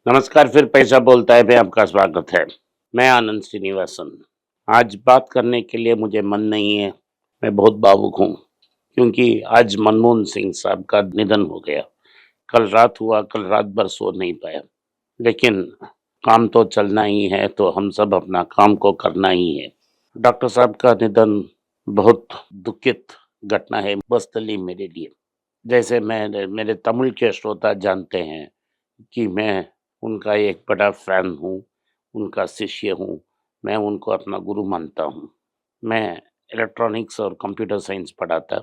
नमस्कार, फिर पैसा बोलता है में आपका स्वागत है। मैं आनंद श्रीनिवासन। आज बात करने के लिए मुझे मन नहीं है। मैं बहुत भावुक हूँ क्योंकि आज मनमोहन सिंह साहब का निधन हो गया। कल रात हुआ, कल रात भर सो नहीं पाया। लेकिन काम तो चलना ही है, तो हम सब अपना काम को करना ही है। डॉक्टर साहब का निधन बहुत दुखित घटना है पर्सनली मेरे लिए। जैसे मैं मेरे तमिल के श्रोता जानते हैं कि मैं उनका एक बड़ा फ़ैन हूँ, उनका शिष्य हूँ, मैं उनको अपना गुरु मानता हूँ। मैं इलेक्ट्रॉनिक्स और कंप्यूटर साइंस पढ़ा था,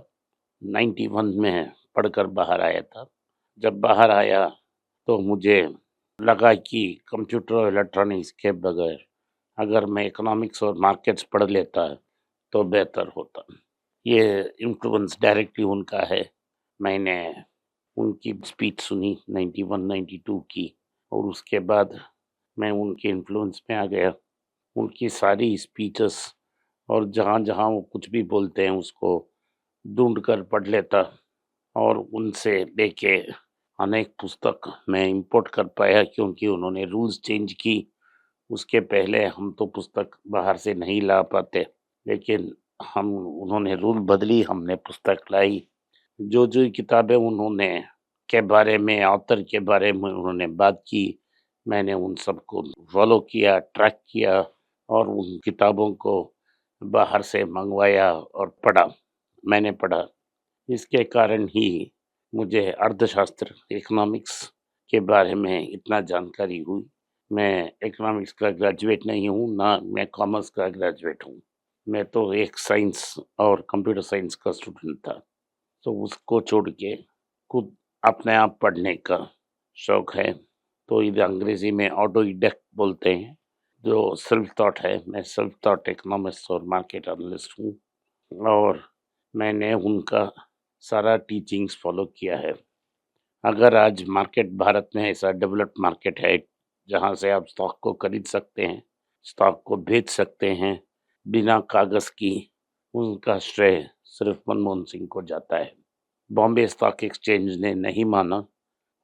91 में पढ़कर बाहर आया था। जब बाहर आया तो मुझे लगा कि कंप्यूटर और इलेक्ट्रॉनिक्स के बगैर अगर मैं इकोनॉमिक्स और मार्केट्स पढ़ लेता तो बेहतर होता। ये इन्फ्लुएंस डायरेक्टली उनका है। मैंने उनकी स्पीच सुनी 91-92 की और उसके बाद मैं उनके इन्फ्लुएंस में आ गया। उनकी सारी स्पीचेस और जहाँ-जहाँ वो कुछ भी बोलते हैं उसको ढूँढ कर पढ़ लेता और उनसे लेके अनेक पुस्तक मैं इम्पोर्ट कर पाया क्योंकि उन्होंने रूल्स चेंज की। उसके पहले हम तो पुस्तक बाहर से नहीं ला पाते, लेकिन हम उन्होंने रूल बदली, हमने पुस्तक लाई। जो किताबें उन्होंने के बारे में, ऑथर के बारे में उन्होंने बात की, मैंने उन सबको फ़ॉलो किया, ट्रैक किया और उन किताबों को बाहर से मँगवाया और पढ़ा। मैंने पढ़ा। इसके कारण ही मुझे अर्थशास्त्र, इकोनॉमिक्स के बारे में इतना जानकारी हुई। मैं इकोनॉमिक्स का ग्रेजुएट नहीं हूँ, ना मैं कॉमर्स का ग्रेजुएट हूँ। मैं तो एक साइंस और कंप्यूटर साइंस का स्टूडेंट था। तो उसको छोड़ के खुद अपने आप पढ़ने का शौक है। तो इधर अंग्रेजी में ऑटोडिडक्ट बोलते हैं, जो सेल्फ थॉट है। मैं सेल्फ थॉट इकोनॉमिस्ट और मार्केट एनालिस्ट हूँ और मैंने उनका सारा टीचिंग्स फॉलो किया है। अगर आज मार्केट भारत में ऐसा डेवलप्ड मार्केट है जहाँ से आप स्टॉक को खरीद सकते हैं, स्टॉक को बेच सकते हैं बिना कागज़ की, उनका श्रेय सिर्फ मनमोहन सिंह को जाता है। बॉम्बे स्टॉक एक्सचेंज ने नहीं माना,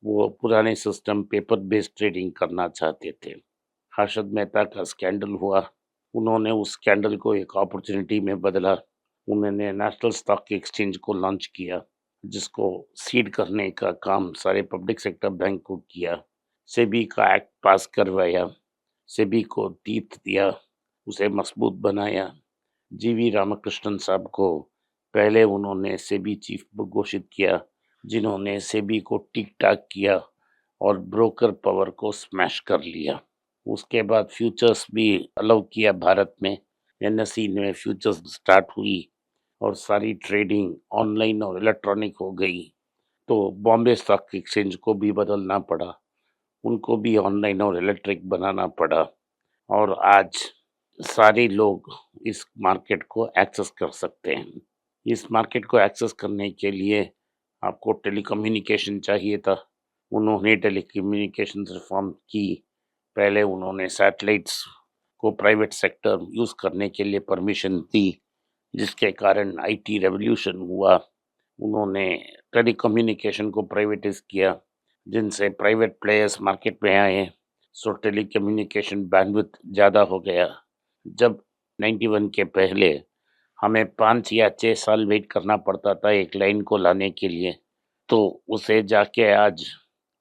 वो पुराने सिस्टम पेपर बेस्ड ट्रेडिंग करना चाहते थे। हर्षद मेहता का स्कैंडल हुआ, उन्होंने उस स्कैंडल को एक अपॉर्चुनिटी में बदला। उन्होंने नेशनल स्टॉक एक्सचेंज को लॉन्च किया, जिसको सीड करने का काम सारे पब्लिक सेक्टर बैंक को किया। सेबी का एक्ट पास करवाया, सेबी को टीथ दिया, उसे मजबूत बनाया। जीवी रामकृष्णन साहब को पहले उन्होंने सेबी चीफ घोषित किया, जिन्होंने सेबी को ठीक-ठाक किया और ब्रोकर पावर को स्मैश कर लिया। उसके बाद फ्यूचर्स भी अलाउ किया भारत में, एनएसई में फ्यूचर्स स्टार्ट हुई और सारी ट्रेडिंग ऑनलाइन और इलेक्ट्रॉनिक हो गई। तो बॉम्बे स्टॉक एक्सचेंज को भी बदलना पड़ा, उनको भी ऑनलाइन और इलेक्ट्रिक बनाना पड़ा और आज सारे लोग इस मार्केट को एक्सेस कर सकते हैं। इस मार्केट को एक्सेस करने के लिए आपको टेलीकम्युनिकेशन चाहिए था, उन्होंने टेलीकम्युनिकेशंस रिफॉर्म की। पहले उन्होंने सैटेलाइट्स को प्राइवेट सेक्टर यूज़ करने के लिए परमिशन दी, जिसके कारण आईटी रेवोल्यूशन हुआ। उन्होंने टेलीकम्युनिकेशन को प्राइवेटाइज़ किया, जिनसे प्राइवेट प्लेयर्स मार्केट में आए, सो टेलीकम्युनिकेशन बैंडविड्थ ज़्यादा हो गया। जब 91 के पहले हमें 5 या 6 साल वेट करना पड़ता था एक लाइन को लाने के लिए, तो उसे जाके आज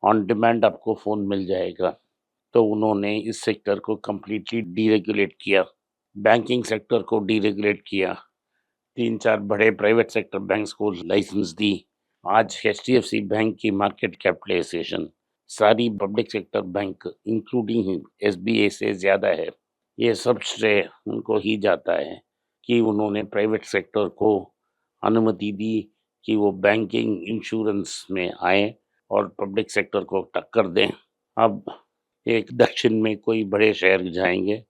ऑन डिमांड आपको फ़ोन मिल जाएगा। तो उन्होंने इस सेक्टर को कंप्लीटली डीरेगुलेट किया, बैंकिंग सेक्टर को डीरेगुलेट किया, 3-4 बड़े प्राइवेट सेक्टर बैंक्स को लाइसेंस दी। आज एचडीएफसी बैंक की मार्केट कैपिटलाइजेशन सारी public sector bank including SBI से ज़्यादा है। ये सब श्रेय उनको ही जाता है कि उन्होंने प्राइवेट सेक्टर को अनुमति दी कि वो बैंकिंग, इंश्योरेंस में आएँ और पब्लिक सेक्टर को टक्कर दें। अब एक दक्षिण में कोई बड़े शहर जाएँगे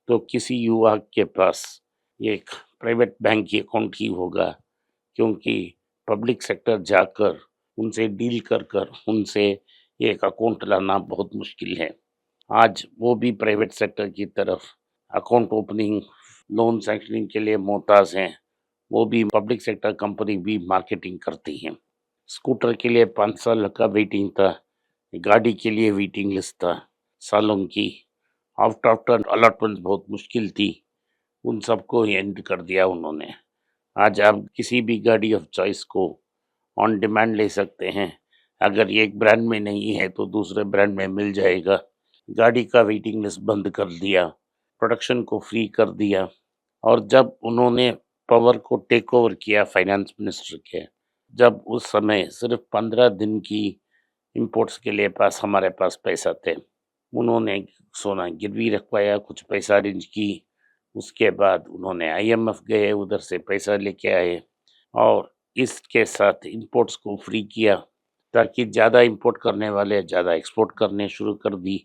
तो किसी युवा के पास एक प्राइवेट बैंक की अकाउंट ही होगा, क्योंकि पब्लिक सेक्टर जाकर उनसे डील कर कर उनसे एक अकाउंट लाना बहुत मुश्किल है। आज वो भी प्राइवेट सेक्टर की तरफ अकाउंट ओपनिंग, लोन सैंक्शनिंग के लिए मोहताज हैं। वो भी पब्लिक सेक्टर कंपनी भी मार्केटिंग करती हैं। स्कूटर के लिए 5 साल का वेटिंग था, गाड़ी के लिए वेटिंग लिस्ट था। सालों की आउट आफ्टर अलॉटमेंट बहुत मुश्किल थी, उन सबको एंड कर दिया उन्होंने। आज आप किसी भी गाड़ी ऑफ चॉइस को ऑन डिमांड ले सकते हैं। अगर ये एक ब्रांड में नहीं है तो दूसरे ब्रांड में मिल जाएगा। गाड़ी का वेटिंग लिस्ट बंद कर दिया, प्रोडक्शन को फ्री कर दिया। और जब उन्होंने पावर को टेक ओवर किया फाइनेंस मिनिस्टर के, जब उस समय सिर्फ 15 दिन की इंपोर्ट्स के लिए हमारे पास पैसा थे, उन्होंने सोना गिरवी रखवाया, कुछ पैसा अरेंज की। उसके बाद उन्होंने आईएमएफ गए, उधर से पैसा लेके आए और इसके साथ इंपोर्ट्स को फ्री किया ताकि ज़्यादा इंपोर्ट करने वाले ज़्यादा एक्सपोर्ट करने शुरू कर दी।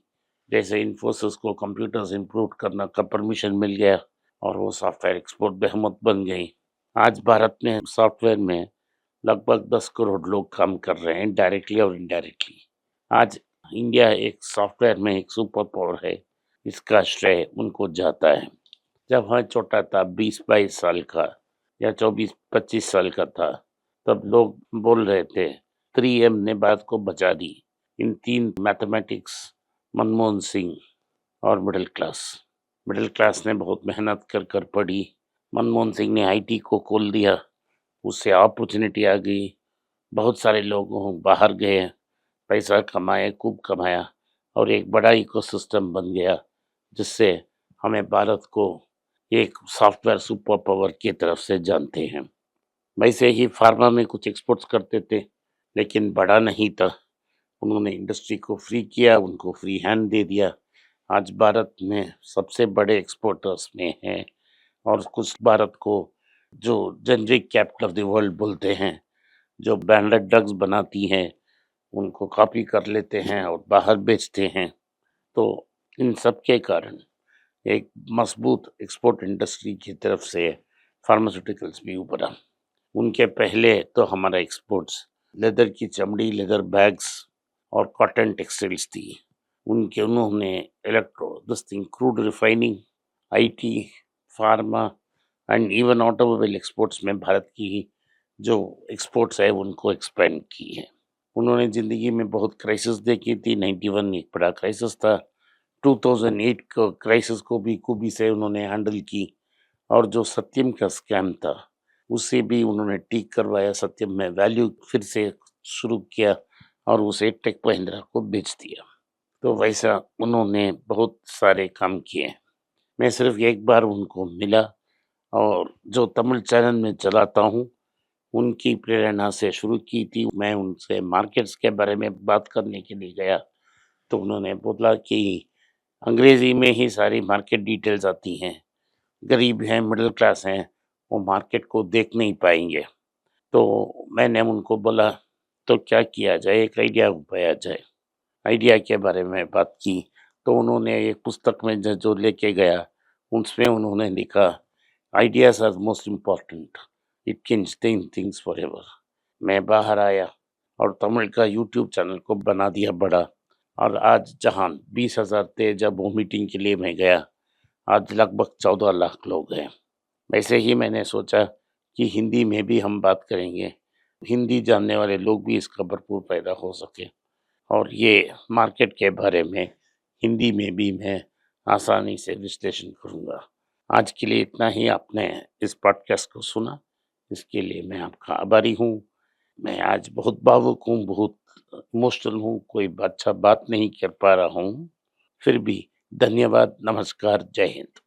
जैसे इन्फोसिस को कंप्यूटर्स इंपोर्ट करना का परमिशन मिल गया और वो सॉफ्टवेयर एक्सपोर्ट बेहमत बन गई। आज भारत में सॉफ्टवेयर में लगभग 10 करोड़ लोग काम कर रहे हैं, डायरेक्टली और इनडायरेक्टली। आज इंडिया एक सॉफ्टवेयर में एक सुपर पावर है, इसका श्रेय उनको जाता है। जब मैं छोटा था, 20-22 साल का या 24-25 साल का था, तब लोग बोल रहे थे 3M ने बात को बचा दी। इन 3 मैथमेटिक्स, मनमोहन सिंह और मिडिल क्लास ने बहुत मेहनत कर पढ़ी। मनमोहन सिंह ने आईटी को खोल दिया, उससे अपॉर्चुनिटी आ गई। बहुत सारे लोग बाहर गए, पैसा कमाए, खूब कमाया और एक बड़ा इकोसिस्टम बन गया, जिससे हमें भारत को एक सॉफ्टवेयर सुपर पावर की तरफ से जानते हैं। वैसे ही फार्मा में कुछ एक्सपोर्ट्स करते थे, लेकिन बड़ा नहीं था। उन्होंने इंडस्ट्री को फ्री किया, उनको फ्री हैंड दे दिया। आज भारत में सबसे बड़े एक्सपोर्टर्स में है और कुछ भारत को जो generic capital of the world बोलते हैं, जो ब्रांडेड ड्रग्स बनाती हैं, उनको कॉपी कर लेते हैं और बाहर बेचते हैं। तो इन सब के कारण एक मजबूत एक्सपोर्ट इंडस्ट्री की तरफ से फार्मास्यूटिकल्स भी उभरा। उनके पहले तो हमारा एक्सपोर्ट्स लेदर की चमड़ी, लेदर बैग्स और कॉटन टेक्सटाइल्स थी। उन्होंने this thing crude refining, IT, pharma and even automobile exports में भारत की जो एक्सपोर्ट्स है उनको एक्सपेंड की है। उन्होंने ज़िंदगी में बहुत क्राइसिस देखी थी। 91 एक बड़ा क्राइसिस था। 2008 का क्राइसिस को भी खूबी से उन्होंने हैंडल की और जो सत्यम का स्कैम था उससे भी उन्होंने ठीक करवाया। सत्यम में वैल्यू फिर से शुरू किया और उसे टेक महिंद्रा को बेच दिया। तो वैसा उन्होंने बहुत सारे काम किए। मैं सिर्फ एक बार उनको मिला और जो तमिल चैनल में चलाता हूँ, उनकी प्रेरणा से शुरू की थी। मैं उनसे मार्केट्स के बारे में बात करने के लिए गया, तो उन्होंने बोला कि अंग्रेज़ी में ही सारी मार्केट डिटेल्स आती हैं, गरीब हैं, मिडिल क्लास हैं, वो मार्केट को देख नहीं पाएंगे। तो मैंने उनको बोला तो क्या किया जाए, एक आइडिया उपाया जाए। आइडिया के बारे में बात की तो उन्होंने एक पुस्तक में जो लेके गया, उसमें उन्होंने लिखा, ideas are most important, it can change things forever. मैं बाहर आया और तमिल का यूट्यूब चैनल को बना दिया बड़ा और आज जहाँ 20,000 थे जब वो मीटिंग के लिए मैं गया, आज लगभग 14 लाख लोग हैं। वैसे ही मैंने सोचा कि हिंदी में भी हम बात करेंगे, हिंदी जानने वाले लोग भी इसका भरपूर फ़ायदा हो सके और ये मार्केट के बारे में हिंदी में भी मैं आसानी से विश्लेषण करूँगा। आज के लिए इतना ही। आपने इस पॉडकास्ट को सुना, इसके लिए मैं आपका आभारी हूँ। मैं आज बहुत भावुक हूँ, बहुत इमोशनल हूँ, कोई अच्छा बात नहीं कर पा रहा हूँ। फिर भी धन्यवाद, नमस्कार, जय हिंद।